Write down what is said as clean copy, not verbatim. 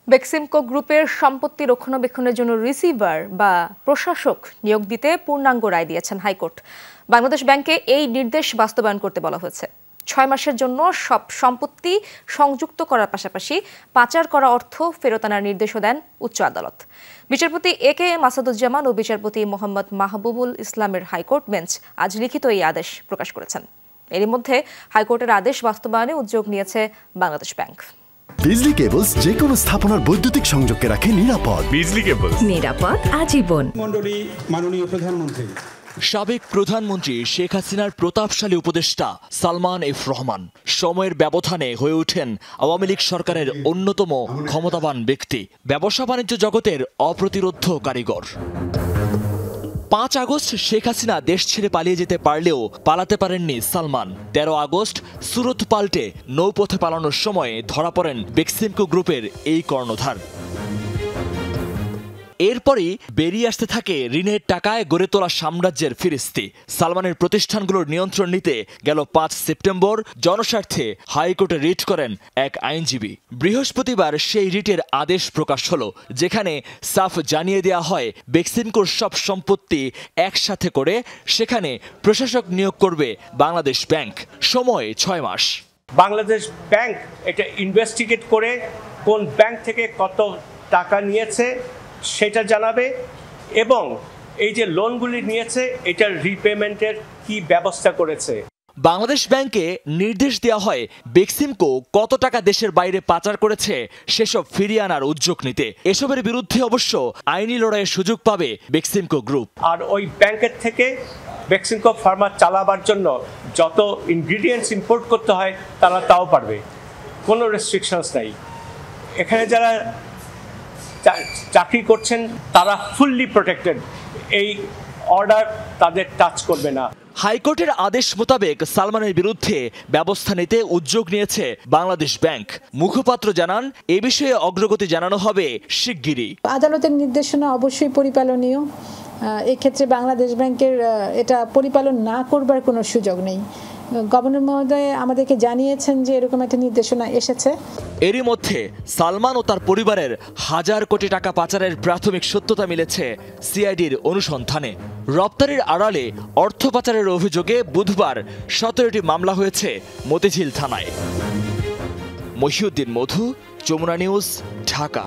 বেক্সিমকো গ্রুপের সম্পত্তি রক্ষণাবেক্ষণের জন্য রিসিভার বা প্রশাসক নিয়োগ দিতে পূর্ণাঙ্গ রায় দিয়েছেন হাইকোর্ট। বাংলাদেশ ব্যাংকে এই নির্দেশ বাস্তবায়ন করতে বলা হয়েছে। 6 মাসের জন্য সব সম্পত্তি সংযুক্ত করার পাশাপাশি পাচার করা অর্থ ফেরত আনার নির্দেশও দেন উচ্চ আদালত। বিচারপতি এ.কে.এম. আসাদুজ্জামান ও বিচারপতি মোহাম্মদ মাহবুবুল ইসলামের হাইকোর্ট বেঞ্চ আজ লিখিত এই আদেশ প্রকাশ করেছেন। এরই মধ্যে হাইকোর্টের আদেশ বাস্তবায়নে উদ্যোগ নিয়েছে বাংলাদেশ ব্যাংক। বিজলি কেবলস যে কোনো স্থাপনার বৈদ্যুতিক সংযোগকে রাখে নিরাপদ। বিজলি কেবলস, নিরাপদ আজীবন। মণ্ডলী, মাননীয় প্রধানমন্ত্রী, সাবেক প্রধানমন্ত্রী শেখ হাসিনার প্রতাপশালী উপদেষ্টা সালমান এফ রহমান সময়ের ব্যবধানে হয়ে ওঠেন আওয়ামী লীগ সরকারের অন্যতম ক্ষমতাবান ব্যক্তি, ব্যবসা বাণিজ্য জগতের অপ্রতিরোধ্য কারিগর। 5 আগস্ট শেখ হাসিনা দেশ ছেড়ে পালিয়ে যেতে পারলেও পালাতে পারেননি সালমান। 13 আগস্ট সুরত পাল্টে নৌপথে পালানোর সময় ধরা পড়েন বেক্সিমকো গ্রুপের এই কর্ণধার। এরপরই বেরিয়ে আসতে থাকে ঋণের টাকায় গড়ে তোলা সাম্রাজ্যের ফিরিস্তি। সালমানের প্রতিষ্ঠানগুলোর নিয়ন্ত্রণ নিতে গেল 5 সেপ্টেম্বর জনস্বার্থে হাইকোর্টে রিট করেন এক আইনজীবী। বৃহস্পতিবার সেই রিটের আদেশ প্রকাশ হলো, যেখানে সাফ জানিয়ে দেওয়া হয় বেক্সিমকোর সব সম্পত্তি একসাথে করে সেখানে প্রশাসক নিয়োগ করবে বাংলাদেশ ব্যাংক। সময় 6 মাস। বাংলাদেশ ব্যাংক এটা ইনভেস্টিগেট করে কোন ব্যাংক থেকে কত টাকা নিয়েছে সেটা জানাবে এবং এই যে লোনগুলি নিয়েছে এটার রিপেমেন্টের কি ব্যবস্থা করেছে। বাংলাদেশ ব্যাংকে নির্দেশ দেওয়া হয় বেক্সিমকো কত টাকা দেশের বাইরে পাচার করেছে সেসব ফিরিয়ে আনার উদ্যোগ নিতে। এসবের বিরুদ্ধে অবশ্য আইনি লড়াইয়ের সুযোগ পাবে বেক্সিমকো গ্রুপ। আর ওই ব্যাংকের থেকে বেক্সিমকো ফার্মা চালাবার জন্য যত ইনগ্রিডিয়েন্টস ইম্পোর্ট করতে হয় তারা তাও পারবে, কোনো রেস্ট্রিকশনস নাই। এখানে যারা চাকরি করছেন তারা ফুললি প্রোটেক্টেড, এই অর্ডার তাদের টাচ করবে না। হাইকোর্টের আদেশ মোতাবেক সালমানের বিরুদ্ধে ব্যবস্থা নিতে উদ্যোগ নিয়েছে বাংলাদেশ ব্যাংক। মুখপাত্র জানান, এ বিষয়ে অগ্রগতি জানানো হবে শিগগিরই। আদালতের নির্দেশনা অবশ্যই পরিপালনীয়। এক্ষেত্রে বাংলাদেশ ব্যাংকের এটা পরিপালন না করবার কোনো সুযোগ নেই। গভর্নর মহোদয় আমাদেরকে জানিয়েছেন যে এরকম একটা নির্দেশনা এসেছে। এরই মধ্যে সালমান ও তার পরিবারের 1000 কোটি টাকা পাচারের প্রাথমিক সত্যতা মিলেছে সিআইডির অনুসন্ধানে। রপ্তানির আড়ালে অর্থ পাচারের অভিযোগে বুধবার 17টি মামলা হয়েছে মতিঝিল থানায়। মহিউদ্দিন মধু, যমুনা নিউজ, ঢাকা।